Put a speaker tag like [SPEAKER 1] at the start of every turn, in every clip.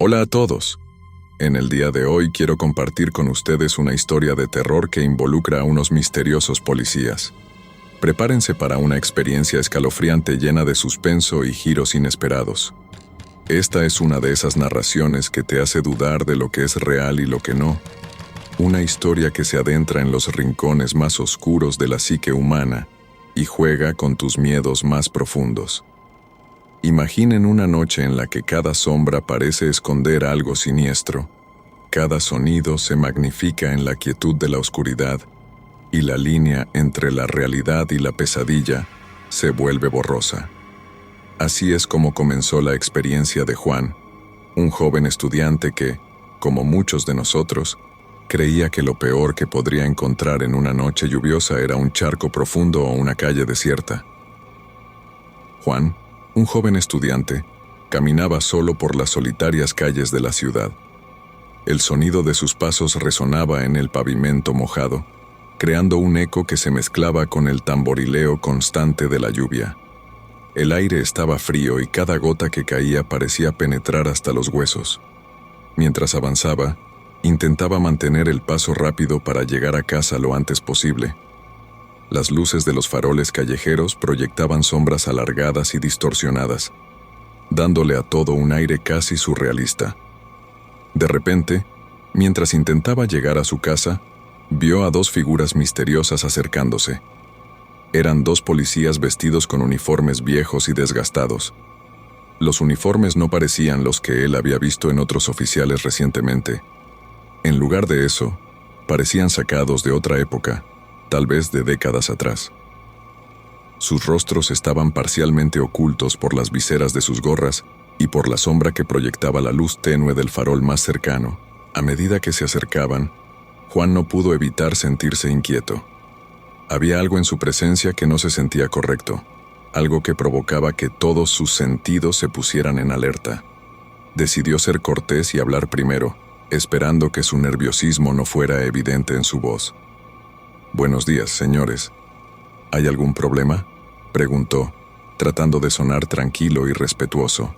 [SPEAKER 1] Hola a todos. En el día de hoy quiero compartir con ustedes una historia de terror que involucra a unos misteriosos policías. Prepárense para una experiencia escalofriante llena de suspenso y giros inesperados. Esta es una de esas narraciones que te hace dudar de lo que es real y lo que no. Una historia que se adentra en los rincones más oscuros de la psique humana y juega con tus miedos más profundos. Imaginen una noche en la que cada sombra parece esconder algo siniestro, cada sonido se magnifica en la quietud de la oscuridad, y la línea entre la realidad y la pesadilla se vuelve borrosa. Así es como comenzó la experiencia de Juan, un joven estudiante que, como muchos de nosotros, creía que lo peor que podría encontrar en una noche lluviosa era un charco profundo o una calle desierta. Juan, un joven estudiante, caminaba solo por las solitarias calles de la ciudad. El sonido de sus pasos resonaba en el pavimento mojado, creando un eco que se mezclaba con el tamborileo constante de la lluvia. El aire estaba frío y cada gota que caía parecía penetrar hasta los huesos. Mientras avanzaba, intentaba mantener el paso rápido para llegar a casa lo antes posible. Las luces de los faroles callejeros proyectaban sombras alargadas y distorsionadas, dándole a todo un aire casi surrealista. De repente, mientras intentaba llegar a su casa, vio a dos figuras misteriosas acercándose. Eran dos policías vestidos con uniformes viejos y desgastados. Los uniformes no parecían los que él había visto en otros oficiales recientemente. En lugar de eso, parecían sacados de otra época, tal vez de décadas atrás. Sus rostros estaban parcialmente ocultos por las viseras de sus gorras y por la sombra que proyectaba la luz tenue del farol más cercano. A medida que se acercaban, Juan no pudo evitar sentirse inquieto. Había algo en su presencia que no se sentía correcto, algo que provocaba que todos sus sentidos se pusieran en alerta. Decidió ser cortés y hablar primero, esperando que su nerviosismo no fuera evidente en su voz. «Buenos días, señores. ¿Hay algún problema?», preguntó, tratando de sonar tranquilo y respetuoso.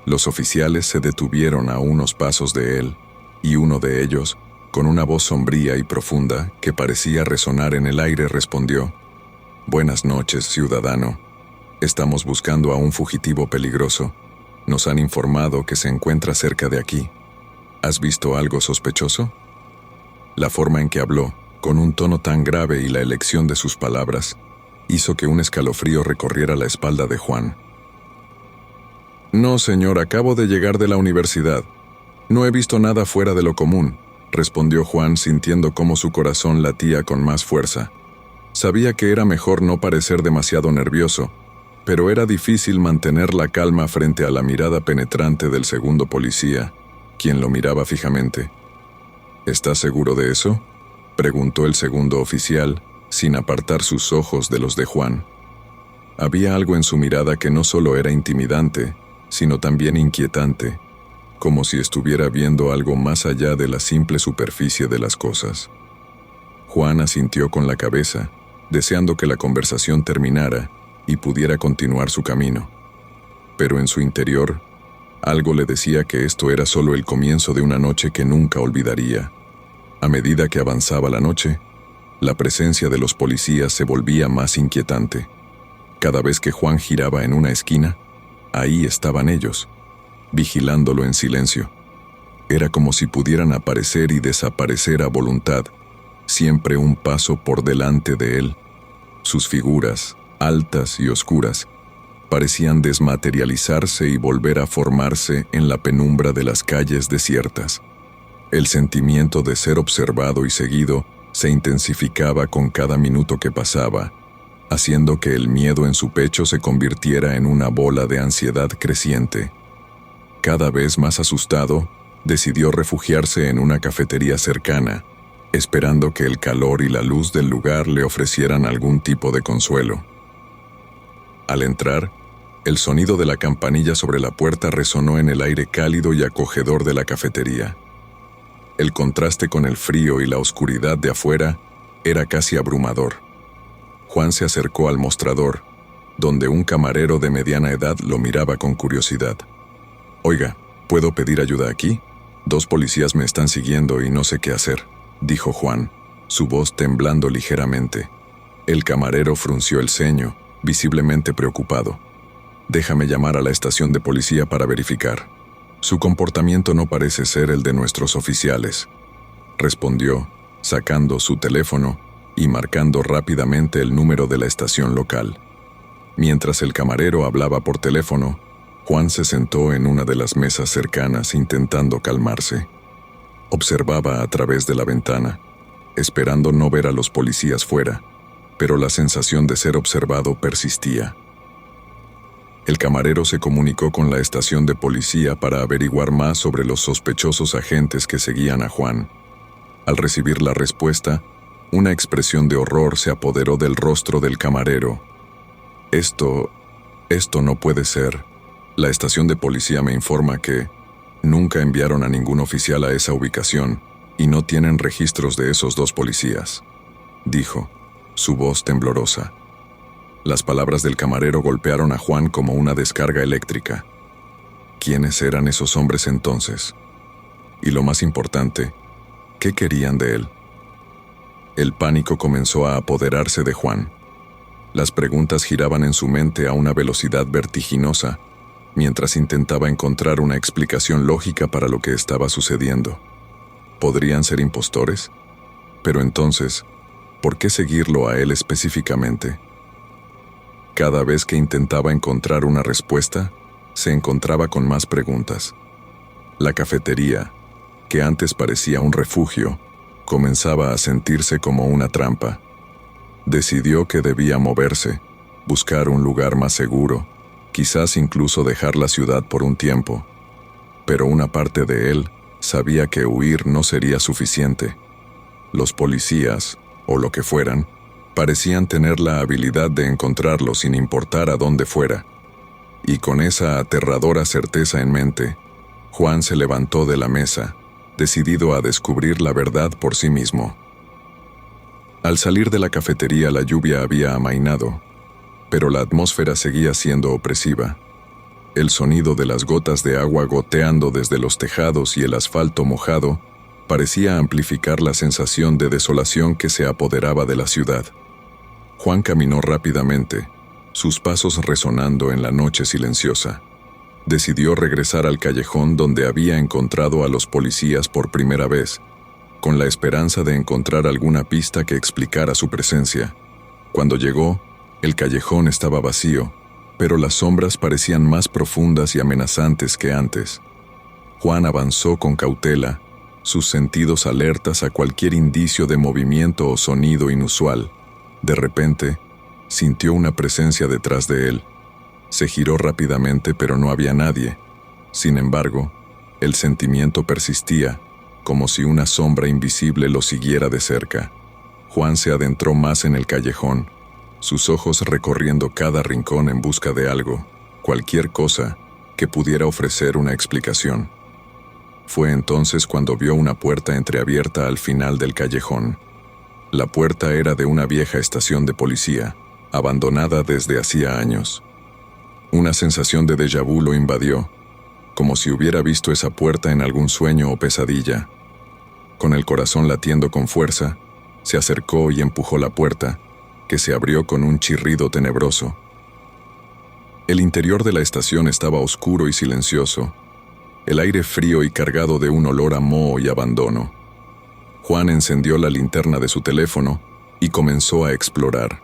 [SPEAKER 1] Los oficiales se detuvieron a unos pasos de él, y uno de ellos, con una voz sombría y profunda que parecía resonar en el aire, respondió: «Buenas noches, ciudadano. Estamos buscando a un fugitivo peligroso. Nos han informado que se encuentra cerca de aquí. ¿Has visto algo sospechoso?». La forma en que habló, con un tono tan grave y la elección de sus palabras, hizo que un escalofrío recorriera la espalda de Juan. «No, señor, acabo de llegar de la universidad. No he visto nada fuera de lo común», respondió Juan, sintiendo cómo su corazón latía con más fuerza. Sabía que era mejor no parecer demasiado nervioso, pero era difícil mantener la calma frente a la mirada penetrante del segundo policía, quien lo miraba fijamente. «¿Estás seguro de eso?», preguntó el segundo oficial, sin apartar sus ojos de los de Juan. Había algo en su mirada que no solo era intimidante, sino también inquietante, como si estuviera viendo algo más allá de la simple superficie de las cosas. Juan asintió con la cabeza, deseando que la conversación terminara y pudiera continuar su camino. Pero en su interior, algo le decía que esto era solo el comienzo de una noche que nunca olvidaría. A medida que avanzaba la noche, la presencia de los policías se volvía más inquietante. Cada vez que Juan giraba en una esquina, ahí estaban ellos, vigilándolo en silencio. Era como si pudieran aparecer y desaparecer a voluntad, siempre un paso por delante de él. Sus figuras, altas y oscuras, parecían desmaterializarse y volver a formarse en la penumbra de las calles desiertas. El sentimiento de ser observado y seguido se intensificaba con cada minuto que pasaba, haciendo que el miedo en su pecho se convirtiera en una bola de ansiedad creciente. Cada vez más asustado, decidió refugiarse en una cafetería cercana, esperando que el calor y la luz del lugar le ofrecieran algún tipo de consuelo. Al entrar, el sonido de la campanilla sobre la puerta resonó en el aire cálido y acogedor de la cafetería. El contraste con el frío y la oscuridad de afuera era casi abrumador. Juan se acercó al mostrador, donde un camarero de mediana edad lo miraba con curiosidad. «Oiga, ¿Puedo pedir ayuda aquí? 2 policías me están siguiendo y no sé qué hacer, dijo Juan, su voz temblando ligeramente. El camarero frunció el ceño, visiblemente preocupado. Déjame llamar a la estación de policía para verificar. Su comportamiento no parece ser el de nuestros oficiales, respondió, sacando su teléfono y marcando rápidamente el número de la estación local. Mientras el camarero hablaba por teléfono, Juan se sentó en una de las mesas cercanas intentando calmarse. Observaba a través de la ventana, esperando no ver a los policías fuera, pero la sensación de ser observado persistía. El camarero se comunicó con la estación de policía para averiguar más sobre los sospechosos agentes que seguían a Juan. Al recibir la respuesta, una expresión de horror se apoderó del rostro del camarero. Esto no puede ser. La estación de policía me informa que nunca enviaron a ningún oficial a esa ubicación y no tienen registros de esos 2 policías, dijo, su voz temblorosa. Las palabras del camarero golpearon a Juan como una descarga eléctrica. ¿Quiénes eran esos hombres entonces? Y lo más importante, ¿qué querían de él? El pánico comenzó a apoderarse de Juan. Las preguntas giraban en su mente a una velocidad vertiginosa, mientras intentaba encontrar una explicación lógica para lo que estaba sucediendo. ¿Podrían ser impostores? Pero entonces, ¿por qué seguirlo a él específicamente? Cada vez que intentaba encontrar una respuesta, se encontraba con más preguntas. La cafetería, que antes parecía un refugio, comenzaba a sentirse como una trampa. Decidió que debía moverse, buscar un lugar más seguro, quizás incluso dejar la ciudad por un tiempo. Pero una parte de él sabía que huir no sería suficiente. Los policías, o lo que fueran, parecían tener la habilidad de encontrarlo sin importar a dónde fuera. Y con esa aterradora certeza en mente, Juan se levantó de la mesa, decidido a descubrir la verdad por sí mismo. Al salir de la cafetería la lluvia había amainado, pero la atmósfera seguía siendo opresiva. El sonido de las gotas de agua goteando desde los tejados y el asfalto mojado parecía amplificar la sensación de desolación que se apoderaba de la ciudad. Juan caminó rápidamente, sus pasos resonando en la noche silenciosa. Decidió regresar al callejón donde había encontrado a los policías por primera vez, con la esperanza de encontrar alguna pista que explicara su presencia. Cuando llegó, el callejón estaba vacío, pero las sombras parecían más profundas y amenazantes que antes. Juan avanzó con cautela, sus sentidos alertas a cualquier indicio de movimiento o sonido inusual. De repente, sintió una presencia detrás de él. Se giró rápidamente, pero no había nadie. Sin embargo, el sentimiento persistía, como si una sombra invisible lo siguiera de cerca. Juan se adentró más en el callejón, sus ojos recorriendo cada rincón en busca de algo, cualquier cosa, que pudiera ofrecer una explicación. Fue entonces cuando vio una puerta entreabierta al final del callejón. La puerta era de una vieja estación de policía, abandonada desde hacía años. Una sensación de déjà vu lo invadió, como si hubiera visto esa puerta en algún sueño o pesadilla. Con el corazón latiendo con fuerza, se acercó y empujó la puerta, que se abrió con un chirrido tenebroso. El interior de la estación estaba oscuro y silencioso, el aire frío y cargado de un olor a moho y abandono. Juan encendió la linterna de su teléfono y comenzó a explorar.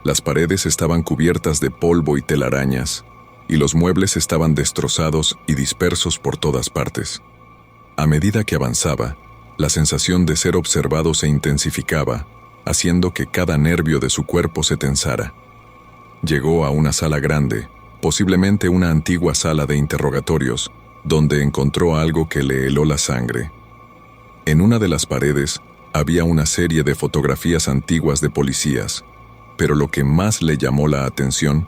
[SPEAKER 1] Las paredes estaban cubiertas de polvo y telarañas, y los muebles estaban destrozados y dispersos por todas partes. A medida que avanzaba, la sensación de ser observado se intensificaba, haciendo que cada nervio de su cuerpo se tensara. Llegó a una sala grande, posiblemente una antigua sala de interrogatorios, donde encontró algo que le heló la sangre. En una de las paredes había una serie de fotografías antiguas de policías, pero lo que más le llamó la atención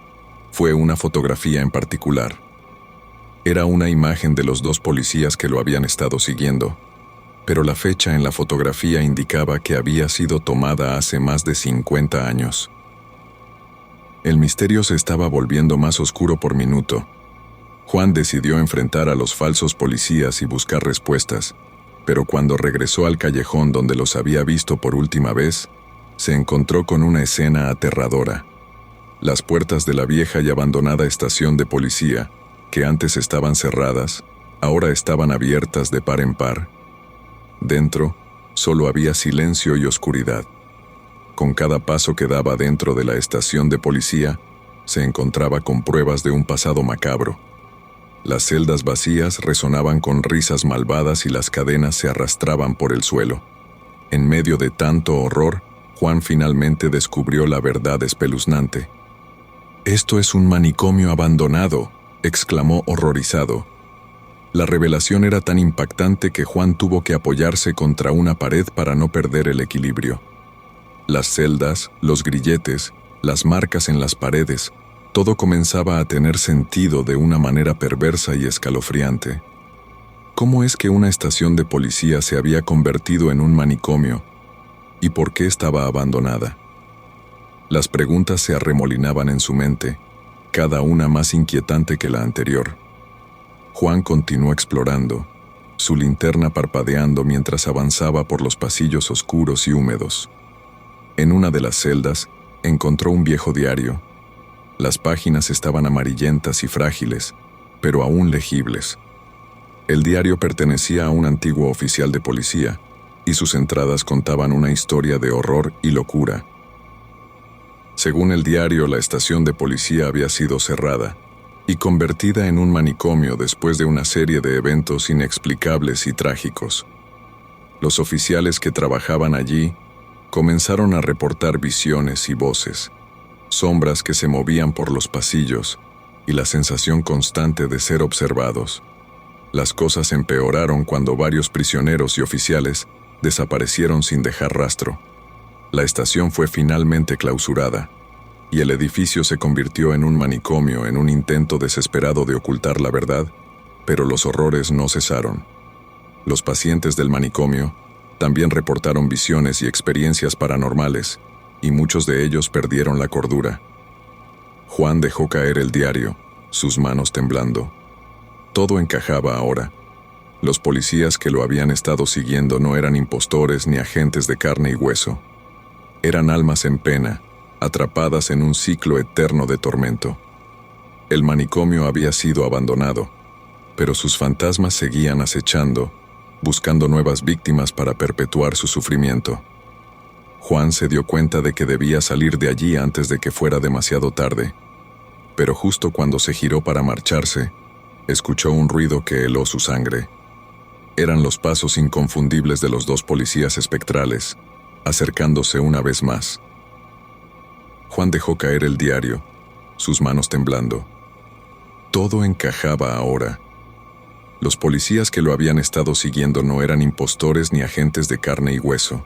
[SPEAKER 1] fue una fotografía en particular. Era una imagen de los 2 policías que lo habían estado siguiendo, pero la fecha en la fotografía indicaba que había sido tomada hace más de 50 años. El misterio se estaba volviendo más oscuro por minuto. Juan decidió enfrentar a los falsos policías y buscar respuestas, pero cuando regresó al callejón donde los había visto por última vez, se encontró con una escena aterradora. Las puertas de la vieja y abandonada estación de policía, que antes estaban cerradas, ahora estaban abiertas de par en par. Dentro, solo había silencio y oscuridad. Con cada paso que daba dentro de la estación de policía, se encontraba con pruebas de un pasado macabro. Las celdas vacías resonaban con risas malvadas y las cadenas se arrastraban por el suelo. En medio de tanto horror, Juan finalmente descubrió la verdad espeluznante. «Esto es un manicomio abandonado», exclamó horrorizado. La revelación era tan impactante que Juan tuvo que apoyarse contra una pared para no perder el equilibrio. Las celdas, los grilletes, las marcas en las paredes, todo comenzaba a tener sentido de una manera perversa y escalofriante. ¿Cómo es que una estación de policía se había convertido en un manicomio? ¿Y por qué estaba abandonada? Las preguntas se arremolinaban en su mente, cada una más inquietante que la anterior. Juan continuó explorando, su linterna parpadeando mientras avanzaba por los pasillos oscuros y húmedos. En una de las celdas, encontró un viejo diario. Las páginas estaban amarillentas y frágiles, pero aún legibles. El diario pertenecía a un antiguo oficial de policía, y sus entradas contaban una historia de horror y locura. Según el diario, la estación de policía había sido cerrada y convertida en un manicomio después de una serie de eventos inexplicables y trágicos. Los oficiales que trabajaban allí comenzaron a reportar visiones y voces, sombras que se movían por los pasillos y la sensación constante de ser observados. Las cosas empeoraron cuando varios prisioneros y oficiales desaparecieron sin dejar rastro. La estación fue finalmente clausurada, y el edificio se convirtió en un manicomio en un intento desesperado de ocultar la verdad, pero los horrores no cesaron. Los pacientes del manicomio también reportaron visiones y experiencias paranormales, y muchos de ellos perdieron la cordura. Juan dejó caer el diario, sus manos temblando. Todo encajaba ahora. Los policías que lo habían estado siguiendo no eran impostores ni agentes de carne y hueso. Eran almas en pena, atrapadas en un ciclo eterno de tormento. El manicomio había sido abandonado, pero sus fantasmas seguían acechando, buscando nuevas víctimas para perpetuar su sufrimiento. Juan se dio cuenta de que debía salir de allí antes de que fuera demasiado tarde, pero justo cuando se giró para marcharse, escuchó un ruido que heló su sangre. Eran los pasos inconfundibles de los dos policías espectrales, acercándose una vez más. Juan dejó caer el diario, sus manos temblando. Todo encajaba ahora. Los policías que lo habían estado siguiendo no eran impostores ni agentes de carne y hueso.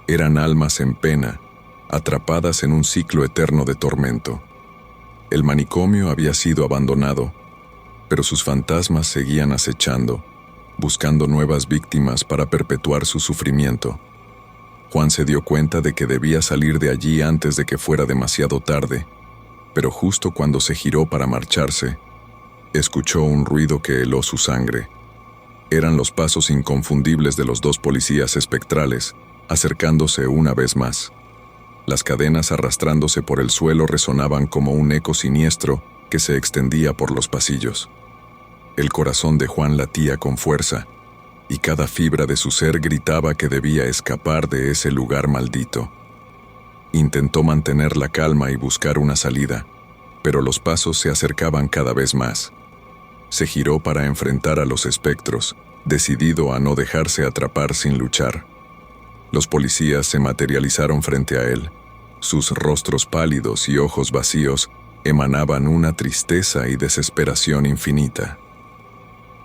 [SPEAKER 1] Eran almas en pena, atrapadas en un ciclo eterno de tormento. El manicomio había sido abandonado, pero sus fantasmas seguían acechando, buscando nuevas víctimas para perpetuar su sufrimiento. Juan se dio cuenta de que debía salir de allí antes de que fuera demasiado tarde, pero justo cuando se giró para marcharse, escuchó un ruido que heló su sangre. Eran los pasos inconfundibles de los dos policías espectrales, acercándose una vez más. Las cadenas arrastrándose por el suelo resonaban como un eco siniestro que se extendía por los pasillos. El corazón de Juan latía con fuerza, y cada fibra de su ser gritaba que debía escapar de ese lugar maldito. Intentó mantener la calma y buscar una salida, pero los pasos se acercaban cada vez más. Se giró para enfrentar a los espectros, decidido a no dejarse atrapar sin luchar. Los policías se materializaron frente a él. Sus rostros pálidos y ojos vacíos emanaban una tristeza y desesperación infinita.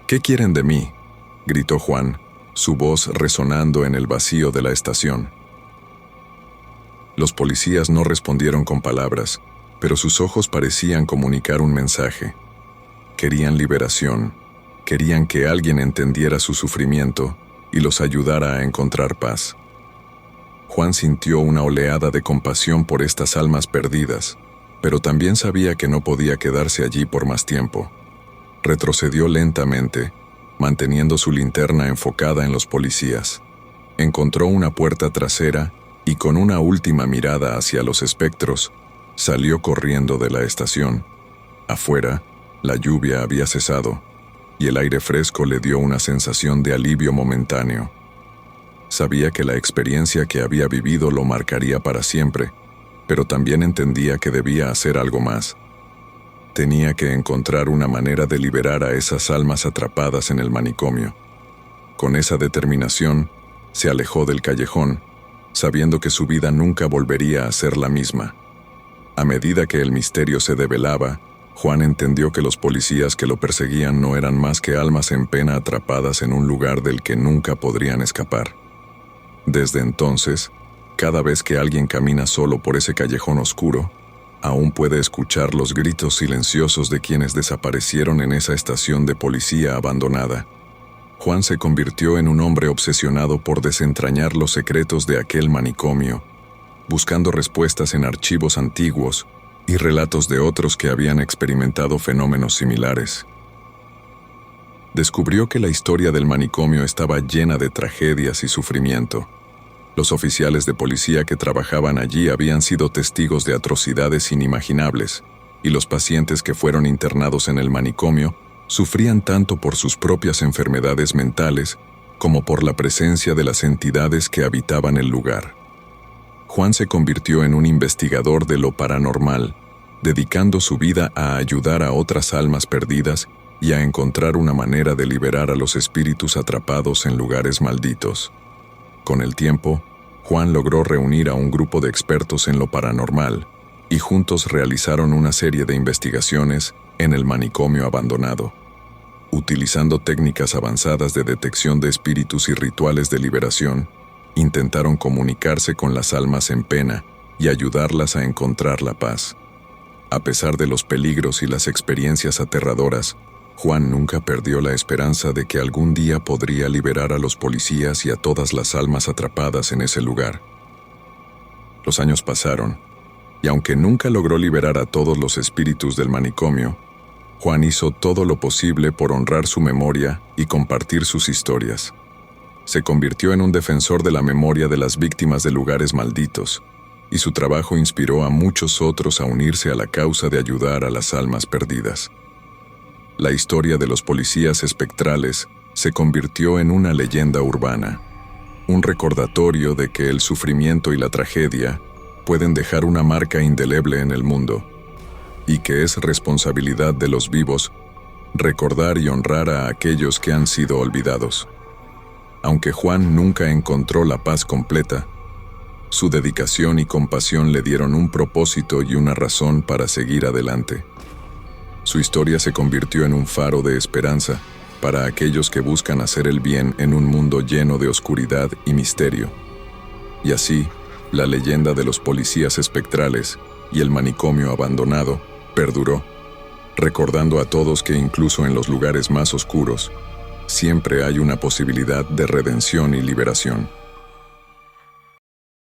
[SPEAKER 1] «¿Qué quieren de mí?», gritó Juan, su voz resonando en el vacío de la estación. Los policías no respondieron con palabras, pero sus ojos parecían comunicar un mensaje. Querían liberación, querían que alguien entendiera su sufrimiento y los ayudara a encontrar paz. Juan sintió una oleada de compasión por estas almas perdidas, pero también sabía que no podía quedarse allí por más tiempo. Retrocedió lentamente, manteniendo su linterna enfocada en los policías. Encontró una puerta trasera y con una última mirada hacia los espectros, salió corriendo de la estación. Afuera, la lluvia había cesado y el aire fresco le dio una sensación de alivio momentáneo. Sabía que la experiencia que había vivido lo marcaría para siempre, pero también entendía que debía hacer algo más. Tenía que encontrar una manera de liberar a esas almas atrapadas en el manicomio. Con esa determinación, se alejó del callejón, sabiendo que su vida nunca volvería a ser la misma. A medida que el misterio se develaba, Juan entendió que los policías que lo perseguían no eran más que almas en pena atrapadas en un lugar del que nunca podrían escapar. Desde entonces, cada vez que alguien camina solo por ese callejón oscuro, aún puede escuchar los gritos silenciosos de quienes desaparecieron en esa estación de policía abandonada. Juan se convirtió en un hombre obsesionado por desentrañar los secretos de aquel manicomio, buscando respuestas en archivos antiguos y relatos de otros que habían experimentado fenómenos similares. Descubrió que la historia del manicomio estaba llena de tragedias y sufrimiento. Los oficiales de policía que trabajaban allí habían sido testigos de atrocidades inimaginables, y los pacientes que fueron internados en el manicomio sufrían tanto por sus propias enfermedades mentales como por la presencia de las entidades que habitaban el lugar. Juan se convirtió en un investigador de lo paranormal, dedicando su vida a ayudar a otras almas perdidas y a encontrar una manera de liberar a los espíritus atrapados en lugares malditos. Con el tiempo, Juan logró reunir a un grupo de expertos en lo paranormal, y juntos realizaron una serie de investigaciones en el manicomio abandonado. Utilizando técnicas avanzadas de detección de espíritus y rituales de liberación, intentaron comunicarse con las almas en pena y ayudarlas a encontrar la paz. A pesar de los peligros y las experiencias aterradoras, Juan nunca perdió la esperanza de que algún día podría liberar a los policías y a todas las almas atrapadas en ese lugar. Los años pasaron, y aunque nunca logró liberar a todos los espíritus del manicomio, Juan hizo todo lo posible por honrar su memoria y compartir sus historias. Se convirtió en un defensor de la memoria de las víctimas de lugares malditos, y su trabajo inspiró a muchos otros a unirse a la causa de ayudar a las almas perdidas. La historia de los policías espectrales se convirtió en una leyenda urbana, un recordatorio de que el sufrimiento y la tragedia pueden dejar una marca indeleble en el mundo, y que es responsabilidad de los vivos recordar y honrar a aquellos que han sido olvidados. Aunque Juan nunca encontró la paz completa, su dedicación y compasión le dieron un propósito y una razón para seguir adelante. Su historia se convirtió en un faro de esperanza para aquellos que buscan hacer el bien en un mundo lleno de oscuridad y misterio. Y así, la leyenda de los policías espectrales y el manicomio abandonado perduró, recordando a todos que incluso en los lugares más oscuros, siempre hay una posibilidad de redención y liberación.